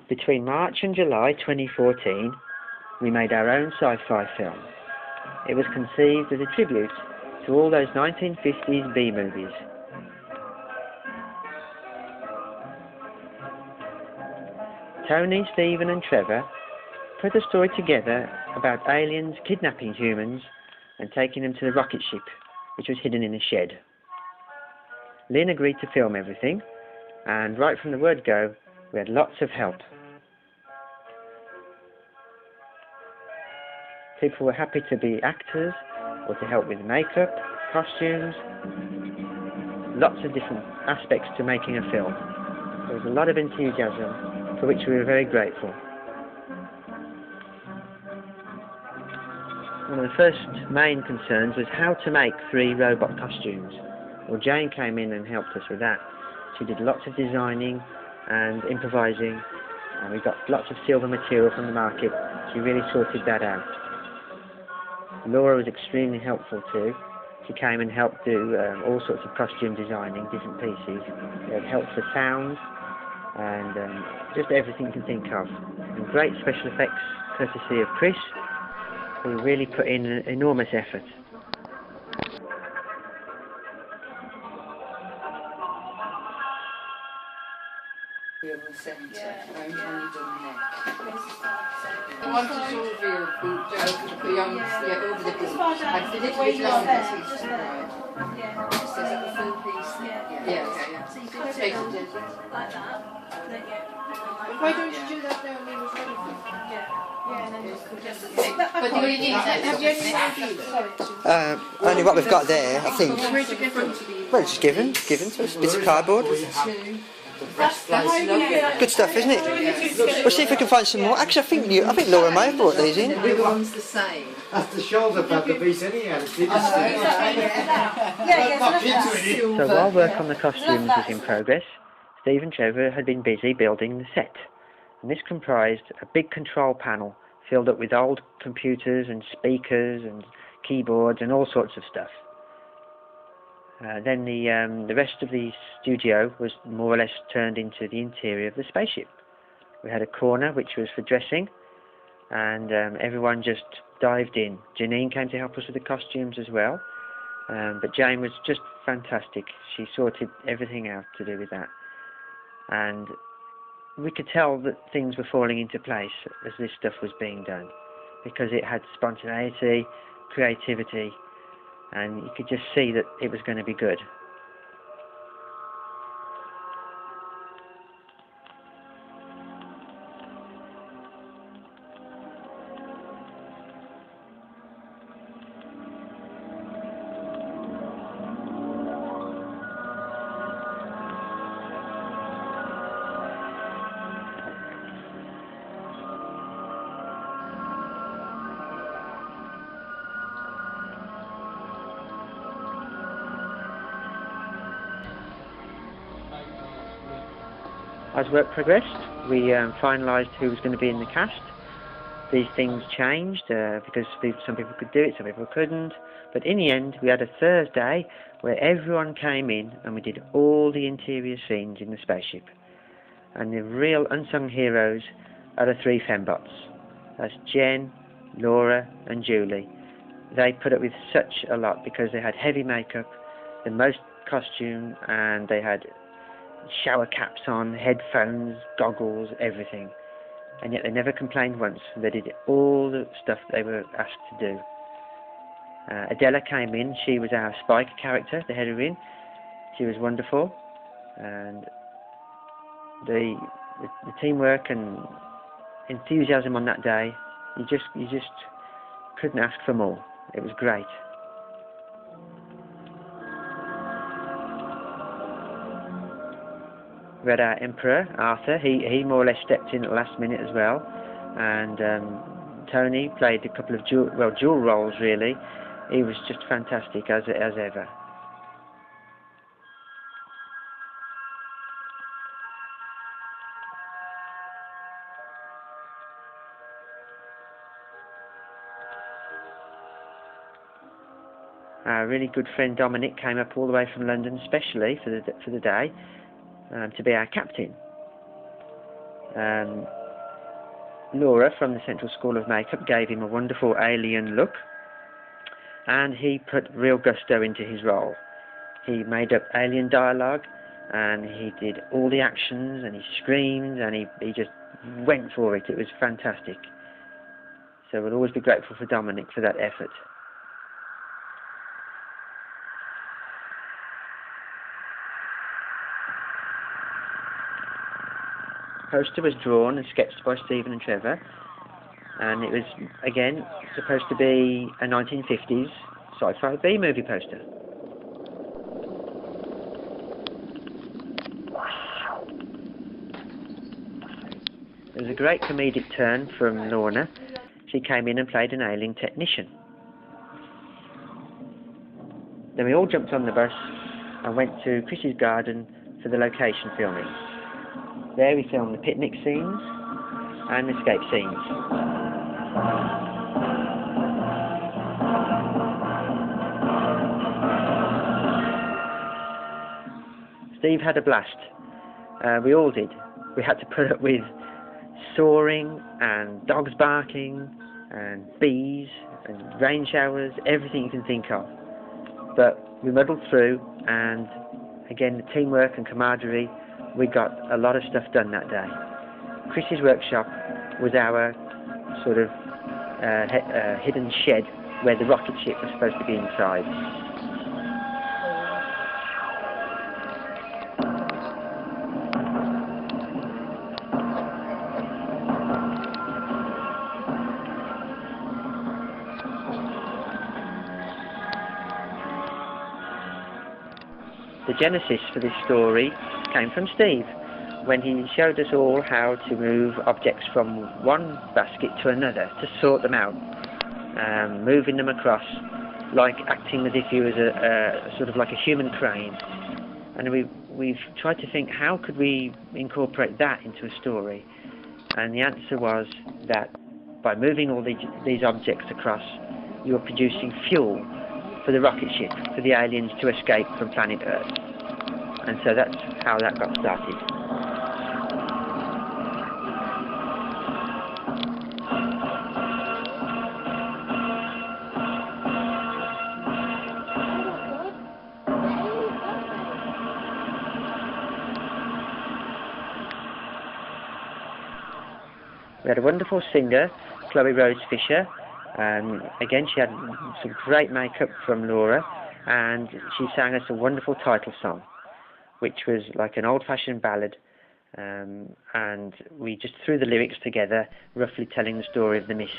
Between March and July 2014, we made our own sci-fi film. It was conceived as a tribute to all those 1950s B-movies. Tony, Stephen and Trevor put a story together about aliens kidnapping humans and taking them to the rocket ship, which was hidden in a shed. Lynn agreed to film everything, and right from the word go, we had lots of help. People were happy to be actors or to help with makeup, costumes, lots of different aspects to making a film. There was a lot of enthusiasm for which we were very grateful. One of the first main concerns was how to make 3 robot costumes. Well, Jane came in and helped us with that. She did lots of designing and improvising, and we got lots of silver material from the market. She really sorted that out. Laura was extremely helpful too. She came and helped do all sorts of costume designing, different pieces. She had help for sound and just everything you can think of. And great special effects courtesy of Chris, who really put in an enormous effort. In the centre, only done neck. I want to show reveal the young, over the beach. I finished with last yeah. Is that the full piece? Yeah. So you could take it like that, then why don't you do that now when it was ready for you? Yeah, and then just but do you need have you any idea? Only what we've got there, I think. Where'd you get from? Well, it's given to us, bits of cardboard. Good stuff, isn't it? We'll see if we can find some more. Actually, I think Laura may have brought these in. Everyone's the same. That's the shoulder pad, the piece anyhow. So while work on the costumes was in progress, Steve and Trevor had been busy building the set. And this comprised a big control panel filled up with old computers and speakers and keyboards and all sorts of stuff. Then the rest of the studio was more or less turned into the interior of the spaceship. We had a corner which was for dressing, and everyone just dived in. Janine came to help us with the costumes as well, but Jane was just fantastic. She sorted everything out to do with that, and we could tell that things were falling into place as this stuff was being done, because it had spontaneity, creativity, and you could just see that it was going to be good. As work progressed, we finalised who was going to be in the cast. These things changed because some people could do it, some people couldn't. But in the end, we had a Thursday where everyone came in and we did all the interior scenes in the spaceship. And the real unsung heroes are the 3 fembots. That's Jen, Laura and Julie. They put up with such a lot because they had heavy makeup, the most costume, and they had shower caps on, headphones, goggles, everything. And yet they never complained once. They did all the stuff they were asked to do. Adela came in. She was our Spike character, the heroine. She was wonderful. And the teamwork and enthusiasm on that day, you just couldn't ask for more. It was great. We had our Emperor, Arthur. He more or less stepped in at the last minute as well. And Tony played a couple of dual roles, really. He was just fantastic as ever. Our really good friend Dominic came up all the way from London, especially for the day. To be our captain. Laura from the Central School of Makeup gave him a wonderful alien look, and he put real gusto into his role. He made up alien dialogue, and he did all the actions, and he screamed, and he just went for it. It was fantastic. So we'll always be grateful for Dominic for that effort. The poster was drawn and sketched by Stephen and Trevor, and it was, again, supposed to be a 1950s sci-fi B-movie poster. There was a great comedic turn from Lorna. She came in and played an alien technician. Then we all jumped on the bus and went to Chris's garden for the location filming. There we filmed the picnic scenes and escape scenes. Steve had a blast. We all did. We had to put up with soaring and dogs barking and bees and rain showers, everything you can think of. But we muddled through, and again, the teamwork and camaraderie, we got a lot of stuff done that day. Chris's workshop was our sort of hidden shed where the rocket ship was supposed to be inside. The genesis for this story came from Steve, when he showed us all how to move objects from one basket to another, to sort them out, moving them across, like acting as if he was a sort of like a human crane. And we've tried to think, how could we incorporate that into a story? And the answer was that by moving all these objects across, you were producing fuel for the rocket ship, for the aliens to escape from planet Earth. And so that's how that got started. We had a wonderful singer, Chloe Rose Fisher. Again, she had some great makeup from Laura, and she sang us a wonderful title song, which was like an old-fashioned ballad, and we just threw the lyrics together, roughly telling the story of the mist.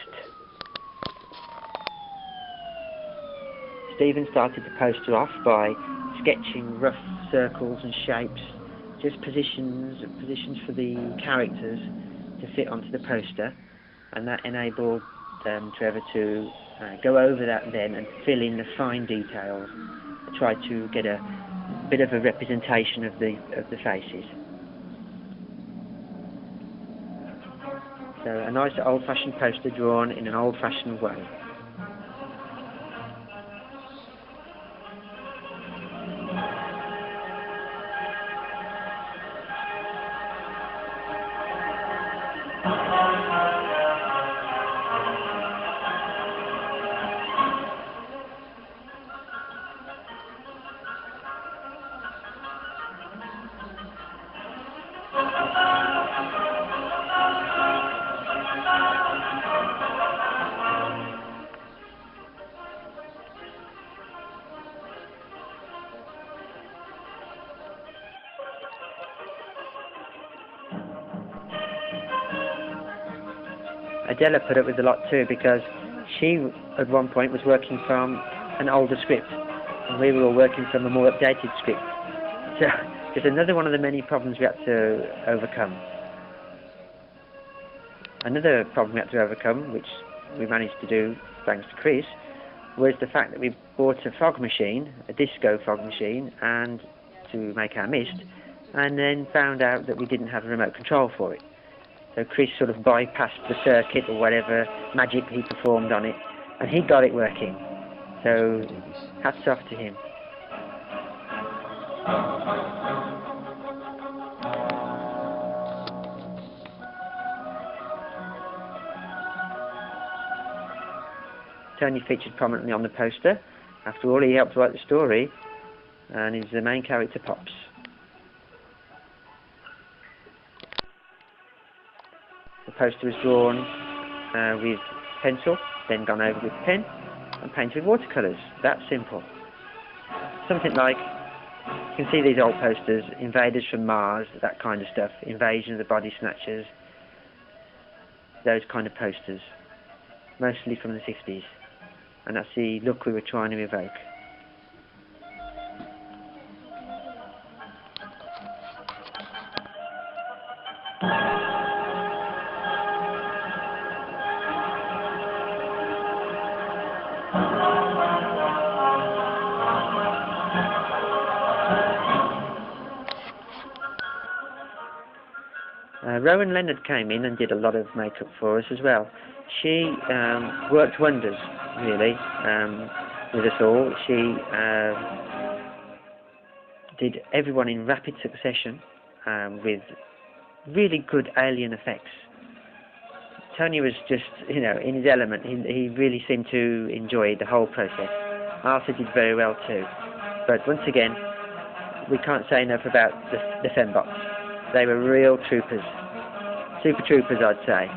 Stephen started the poster off by sketching rough circles and shapes, just positions for the characters to fit onto the poster, and that enabled Trevor to go over that then and fill in the fine details, try to get a bit of a representation of the faces. So a nice old-fashioned poster drawn in an old-fashioned way. Adela put up with a lot too, because she at one point was working from an older script and we were all working from a more updated script. So it's another one of the many problems we had to overcome. Another problem we had to overcome, which we managed to do thanks to Chris, was the fact that we bought a fog machine, a disco fog machine, and to make our mist, and then found out that we didn't have a remote control for it. So Chris sort of bypassed the circuit or whatever magic he performed on it, and he got it working. So hats off to him. Tony featured prominently on the poster. After all, he helped write the story, and he's the main character, Pops. The poster was drawn with pencil, then gone over with pen, and painted with watercolours. That simple. Something like, you can see these old posters, Invaders from Mars, that kind of stuff, Invasion of the Body Snatchers, those kind of posters, mostly from the 50s, and that's the look we were trying to evoke. Rowan Leonard came in and did a lot of makeup for us as well. She worked wonders, really, with us all. She did everyone in rapid succession with really good alien effects. Tony was just, you know, in his element. He really seemed to enjoy the whole process. Arthur did very well too. But once again, we can't say enough about the Fembots. They were real troopers. Super troopers, I'd say.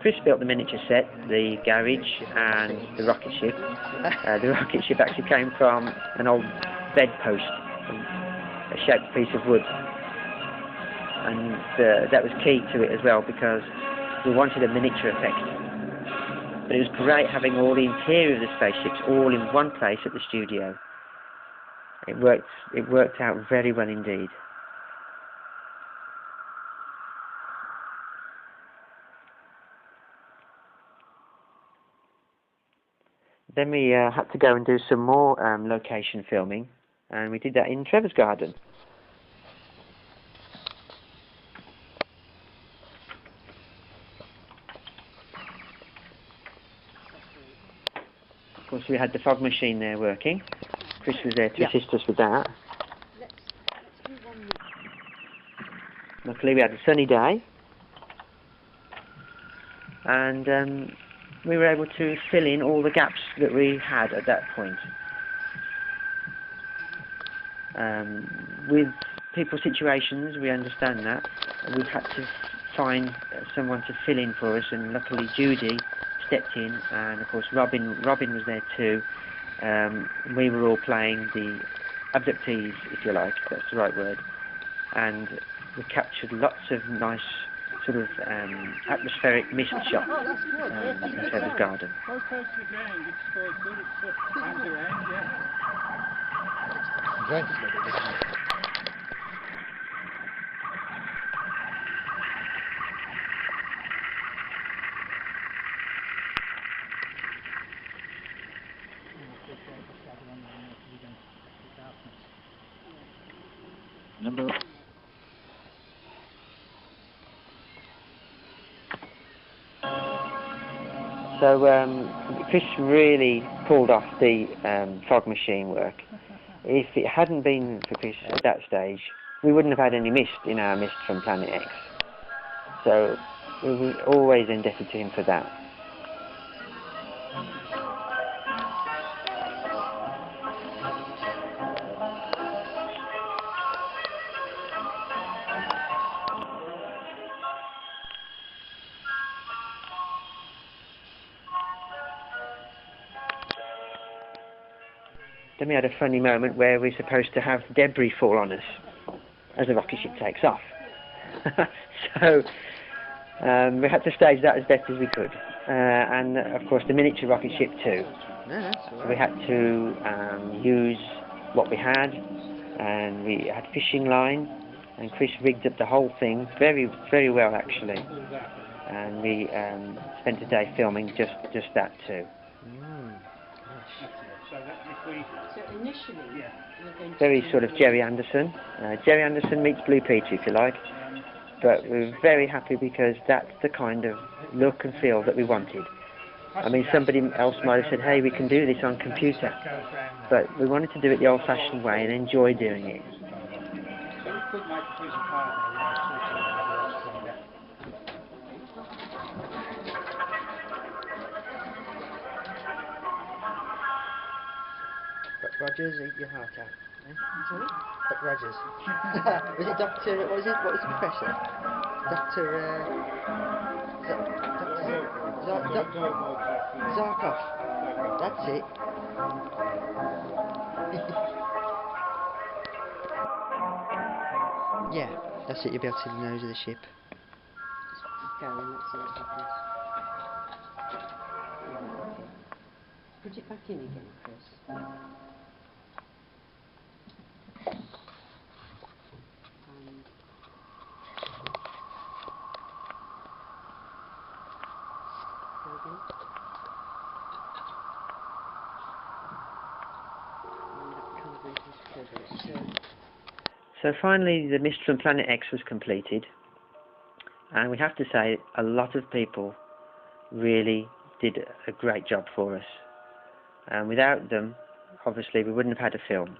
Chris built the miniature set, the garage and the rocket ship. The rocket ship actually came from an old bedpost, a shaped piece of wood. And that was key to it as well, because we wanted a miniature effect. But it was great having all the interior of the spaceships all in one place at the studio. It worked out very well indeed. Then we had to go and do some more location filming, and we did that in Trevor's garden. Of course, we had the fog machine there working. Chris was there to assist us with that. Luckily we had a sunny day, and we were able to fill in all the gaps that we had at that point. With people's situations, we understand that. We've had to find someone to fill in for us, and luckily Judy stepped in, and of course Robin was there too. We were all playing the abductees, if you like, that's the right word, and we captured lots of nice sort of atmospheric mist shots in Trevor's garden. So Chris really pulled off the fog machine work. If it hadn't been for Chris at that stage, we wouldn't have had any mist in our Mist from Planet X. So we were always indebted to him for that. Then we had a funny moment where we're supposed to have debris fall on us as the rocket ship takes off. So we had to stage that as best as we could. And of course the miniature rocket ship too. So we had to use what we had, and we had fishing line, and Chris rigged up the whole thing very, very well actually. And we spent a day filming just that too. Very sort of Jerry Anderson. Jerry Anderson meets Blue Peter, if you like. But we're very happy because that's the kind of look and feel that we wanted. I mean, somebody else might have said, hey, we can do this on computer. But we wanted to do it the old-fashioned way and enjoy doing it. Rogers eat your heart out. Eh? Sorry? Rogers. Was it Doctor? What was it? What was the professor? Doctor. Zarkov. That's it. Yeah, that's it. You'll be able to see the nose of the ship. Just go and let's see what happens. Okay. Put it back in again, Chris. And go again. And that kind of brings us together. So finally the mission from Planet X was completed, and we have to say a lot of people really did a great job for us, and without them obviously we wouldn't have had a film.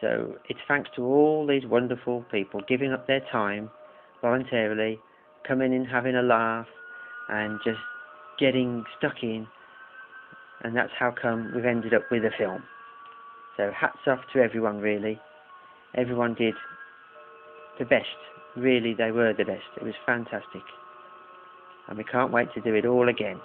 So it's thanks to all these wonderful people giving up their time voluntarily, coming in, having a laugh and just getting stuck in, and that's how come we've ended up with a film. So hats off to everyone really. Everyone did the best. Really, they were the best. It was fantastic. And we can't wait to do it all again.